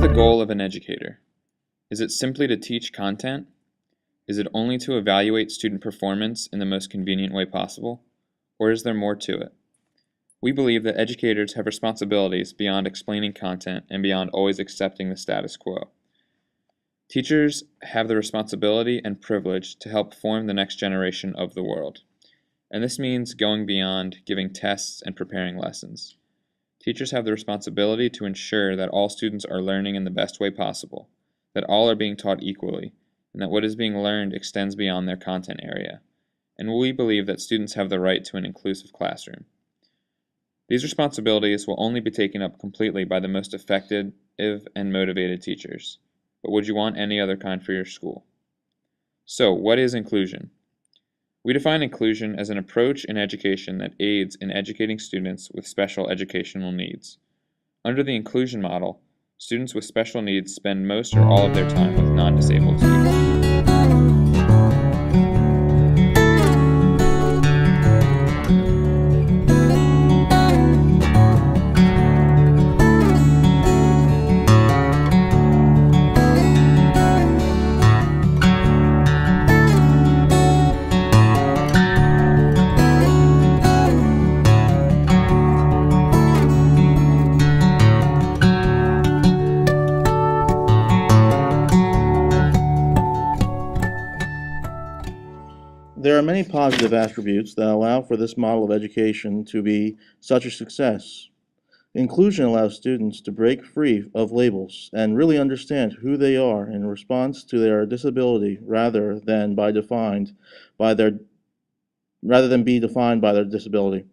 the goal of an educator? Is it simply to teach content? Is it only to evaluate student performance in the most convenient way possible? Or is there more to it? We believe that educators have responsibilities beyond explaining content and beyond always accepting the status quo. Teachers have the responsibility and privilege to help form the next generation of the world. And this means going beyond giving tests and preparing lessons. Teachers have the responsibility to ensure that all students are learning in the best way possible, that all are being taught equally, and that what is being learned extends beyond their content area. And we believe that students have the right to an inclusive classroom. These responsibilities will only be taken up completely by the most effective and motivated teachers. But would you want any other kind for your school? So, what is inclusion? We define inclusion as an approach in education that aids in educating students with special educational needs. Under the inclusion model, students with special needs spend most or all of their time with non-disabled students. There are many positive attributes that allow for this model of education to be such a success. Inclusion allows students to break free of labels and really understand who they are in response to their disability rather than be defined by their disability.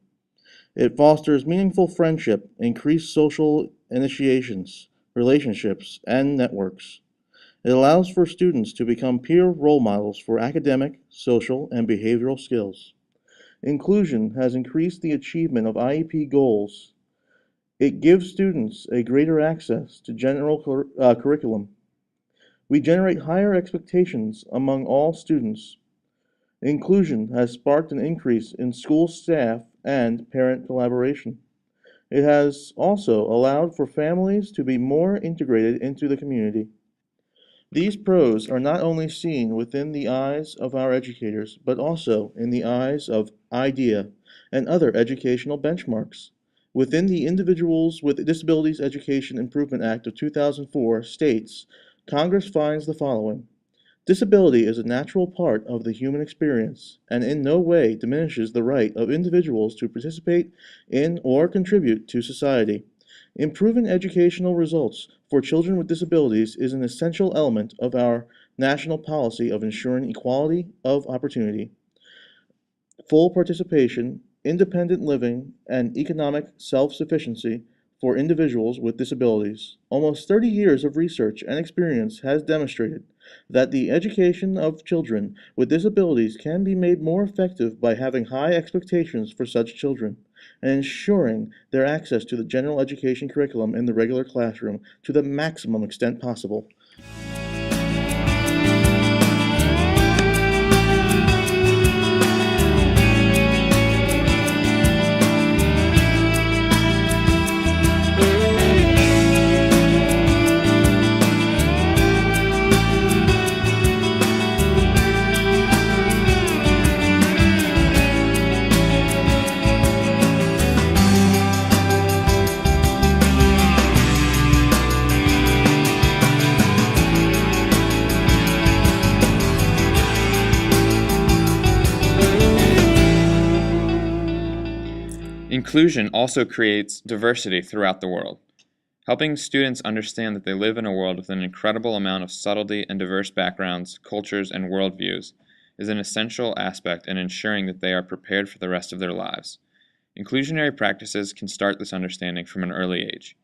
It fosters meaningful friendship, increased social initiations, relationships, and networks. It allows for students to become peer role models for academic, social, and behavioral skills. Inclusion has increased the achievement of IEP goals. It gives students a greater access to general curriculum. We generate higher expectations among all students. Inclusion has sparked an increase in school staff and parent collaboration. It has also allowed for families to be more integrated into the community. These pros are not only seen within the eyes of our educators, but also in the eyes of IDEA and other educational benchmarks. Within the Individuals with Disabilities Education Improvement Act of 2004 states, Congress finds the following. Disability is a natural part of the human experience and in no way diminishes the right of individuals to participate in or contribute to society. Improving educational results for children with disabilities is an essential element of our national policy of ensuring equality of opportunity, full participation, independent living, and economic self-sufficiency for individuals with disabilities. Almost 30 years of research and experience has demonstrated that the education of children with disabilities can be made more effective by having high expectations for such children and ensuring their access to the general education curriculum in the regular classroom to the maximum extent possible. Inclusion also creates diversity throughout the world. Helping students understand that they live in a world with an incredible amount of subtlety and diverse backgrounds, cultures, and worldviews is an essential aspect in ensuring that they are prepared for the rest of their lives. Inclusionary practices can start this understanding from an early age.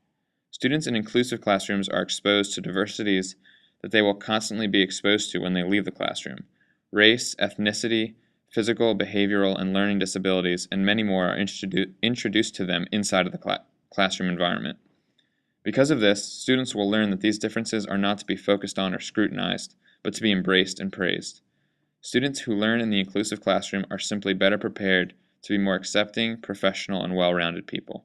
Students in inclusive classrooms are exposed to diversities that they will constantly be exposed to when they leave the classroom. Race, ethnicity, physical, behavioral, and learning disabilities, and many more are introduced to them inside of the classroom environment. Because of this, students will learn that these differences are not to be focused on or scrutinized, but to be embraced and praised. Students who learn in the inclusive classroom are simply better prepared to be more accepting, professional, and well-rounded people.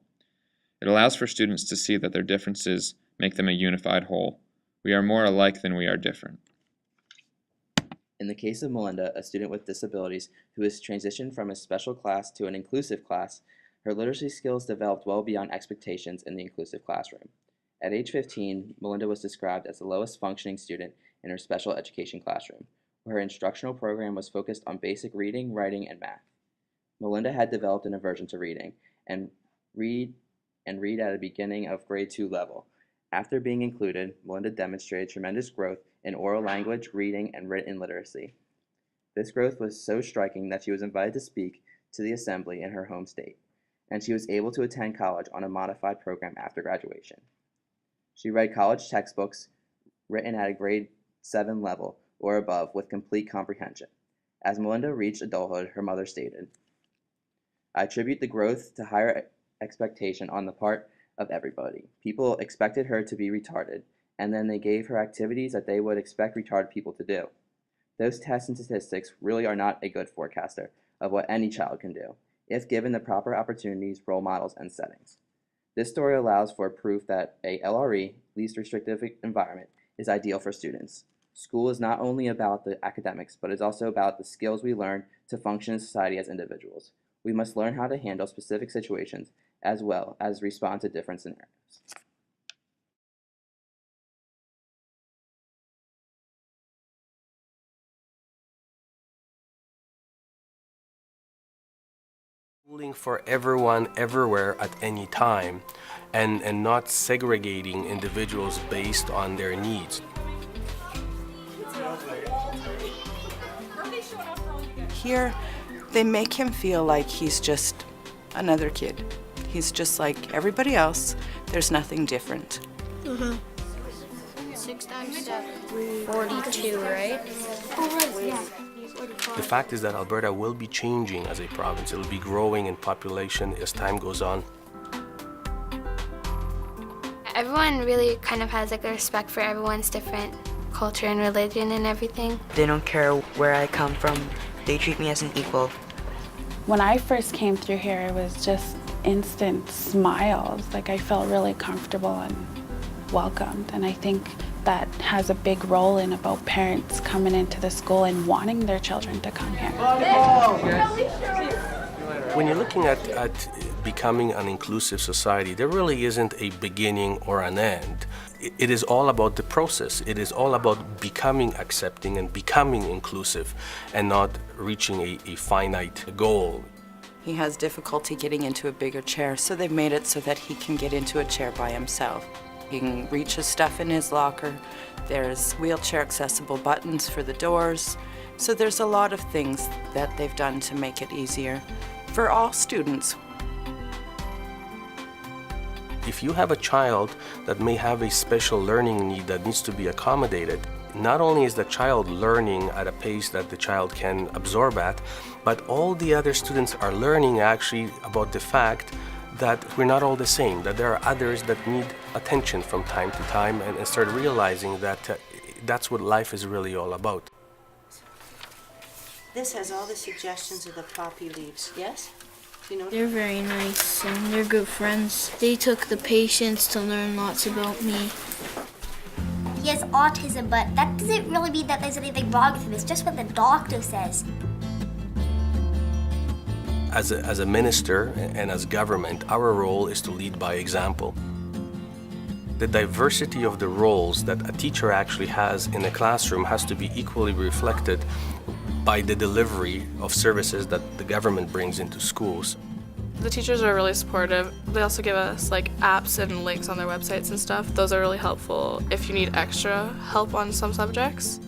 It allows for students to see that their differences make them a unified whole. We are more alike than we are different. In the case of Melinda, a student with disabilities who has transitioned from a special class to an inclusive class, her literacy skills developed well beyond expectations in the inclusive classroom. At age 15, Melinda was described as the lowest functioning student in her special education classroom, where her instructional program was focused on basic reading, writing, and math. Melinda had developed an aversion to reading and read at the beginning of grade 2 level. After being included, Melinda demonstrated tremendous growth in oral language, reading, and written literacy. This growth was so striking that she was invited to speak to the assembly in her home state, and she was able to attend college on a modified program after graduation. She read college textbooks written at a grade 7 level or above with complete comprehension. As Melinda reached adulthood, her mother stated, "I attribute the growth to higher expectation on the part of everybody. People expected her to be retarded, and then they gave her activities that they would expect retarded people to do. Those tests and statistics really are not a good forecaster of what any child can do, if given the proper opportunities, role models, and settings. This story allows for proof that a LRE, least restrictive environment, is ideal for students. School is not only about the academics, but is also about the skills we learn to function in society as individuals. We must learn how to handle specific situations as well as respond to different scenarios." Schooling for everyone, everywhere, at any time, and not segregating individuals based on their needs. Here, they make him feel like he's just another kid. He's just like everybody else. There's nothing different. 6 times 7. 42, right? Oh, right, yeah. The fact is that Alberta will be changing as a province. It'll be growing in population as time goes on. Everyone really kind of has like a respect for everyone's different culture and religion and everything. They don't care where I come from. They treat me as an equal. When I first came through here, it was just instant smiles. Like I felt really comfortable and welcomed. And I think that has a big role in about parents coming into the school and wanting their children to come here. When you're looking at becoming an inclusive society, there really isn't a beginning or an end. It is all about the process. It is all about becoming accepting and becoming inclusive and not reaching a finite goal. He has difficulty getting into a bigger chair, so they've made it so that he can get into a chair by himself. He can reach his stuff in his locker. There's wheelchair accessible buttons for the doors. So there's a lot of things that they've done to make it easier for all students. If you have a child that may have a special learning need that needs to be accommodated, not only is the child learning at a pace that the child can absorb at, but all the other students are learning actually about the fact that we're not all the same, that there are others that need attention from time to time, and start realizing that that's what life is really all about. This has all the suggestions of the poppy leaves, yes? You know? They're very nice and they're good friends. They took the patience to learn lots about me. He has autism, but that doesn't really mean that there's anything wrong with him. It's just what the doctor says. As a minister and as government, our role is to lead by example. The diversity of the roles that a teacher actually has in a classroom has to be equally reflected by the delivery of services that the government brings into schools. The teachers are really supportive. They also give us like apps and links on their websites and stuff. Those are really helpful if you need extra help on some subjects.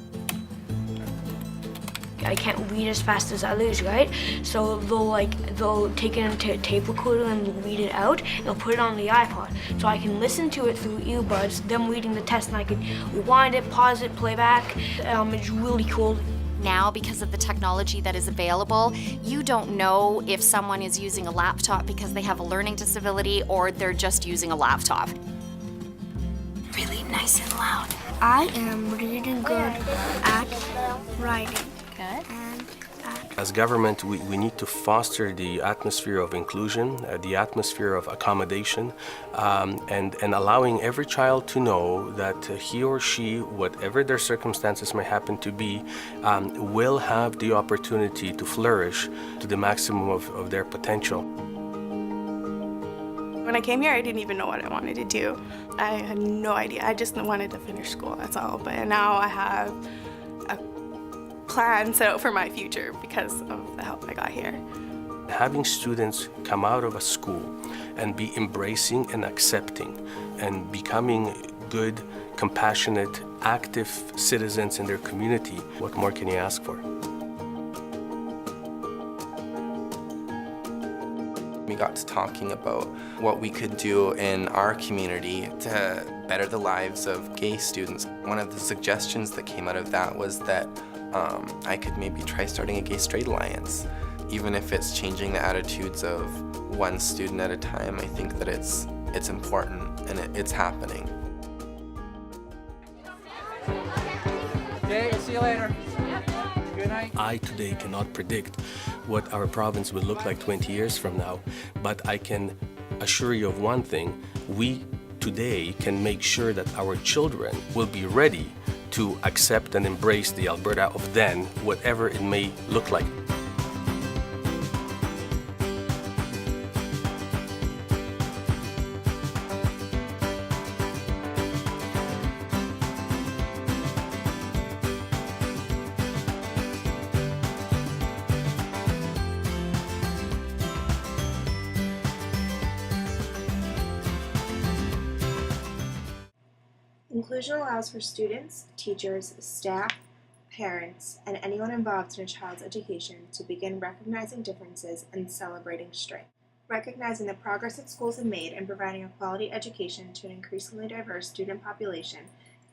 I can't read as fast as others, right? So they'll take it into a tape recorder and read it out, and they'll put it on the iPod. So I can listen to it through earbuds, them reading the test, and I can rewind it, pause it, play back. It's really cool. Now, because of the technology that is available, you don't know if someone is using a laptop because they have a learning disability or they're just using a laptop. Really nice and loud. I am really good at writing. Good. And at As government, we need to foster the atmosphere of inclusion, the atmosphere of accommodation, and allowing every child to know that he or she, whatever their circumstances may happen to be, will have the opportunity to flourish to the maximum of their potential. When I came here, I didn't even know what I wanted to do. I had no idea. I just wanted to finish school, that's all. But now I have a plan set out for my future because of the help I got here. Having students come out of a school and be embracing and accepting and becoming good, compassionate, active citizens in their community, what more can you ask for? We got to talking about what we could do in our community to better the lives of gay students. One of the suggestions that came out of that was that I could maybe try starting a gay-straight alliance. Even if it's changing the attitudes of one student at a time, I think that it's important and it's happening. Okay, see you later. Good night. I today cannot predict what our province will look like 20 years from now, but I can assure you of one thing. We today can make sure that our children will be ready to accept and embrace the Alberta of then, whatever it may look like. Inclusion allows for students, teachers, staff, parents, and anyone involved in a child's education to begin recognizing differences and celebrating strength. Recognizing the progress that schools have made in providing a quality education to an increasingly diverse student population,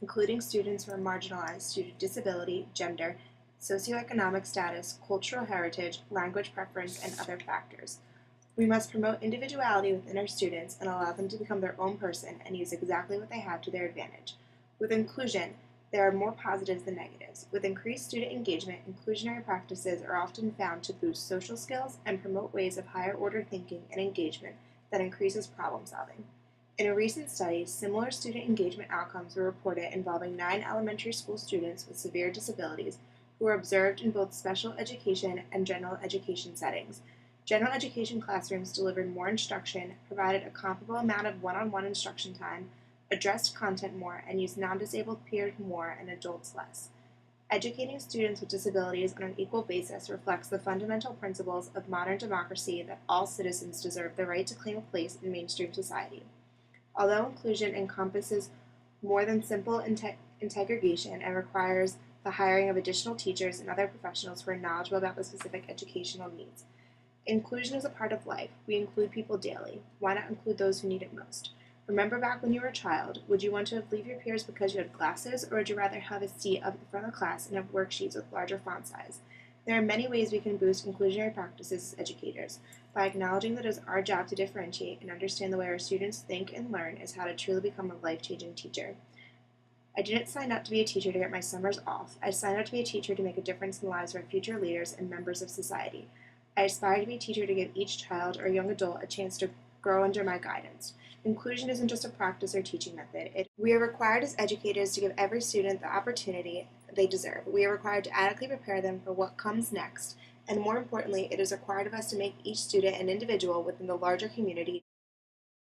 including students who are marginalized due to disability, gender, socioeconomic status, cultural heritage, language preference, and other factors. We must promote individuality within our students and allow them to become their own person and use exactly what they have to their advantage. With inclusion, there are more positives than negatives. With increased student engagement, inclusionary practices are often found to boost social skills and promote ways of higher order thinking and engagement that increases problem solving. In a recent study, similar student engagement outcomes were reported involving 9 elementary school students with severe disabilities who were observed in both special education and general education settings. General education classrooms delivered more instruction, provided a comparable amount of one-on-one instruction time, addressed content more, and used non-disabled peers more and adults less. Educating students with disabilities on an equal basis reflects the fundamental principles of modern democracy that all citizens deserve the right to claim a place in mainstream society. Although inclusion encompasses more than simple integration and requires the hiring of additional teachers and other professionals who are knowledgeable about the specific educational needs. Inclusion is a part of life. We include people daily. Why not include those who need it most? Remember back when you were a child, would you want to leave your peers because you had glasses, or would you rather have a seat up at the front of the class and have worksheets with larger font size? There are many ways we can boost inclusionary practices as educators. By acknowledging that it is our job to differentiate and understand the way our students think and learn is how to truly become a life-changing teacher. I didn't sign up to be a teacher to get my summers off. I signed up to be a teacher to make a difference in the lives of our future leaders and members of society. I aspire to be a teacher to give each child or young adult a chance to grow under my guidance. Inclusion isn't just a practice or teaching method. We are required as educators to give every student the opportunity they deserve. We are required to adequately prepare them for what comes next, and more importantly, it is required of us to make each student an individual within the larger community.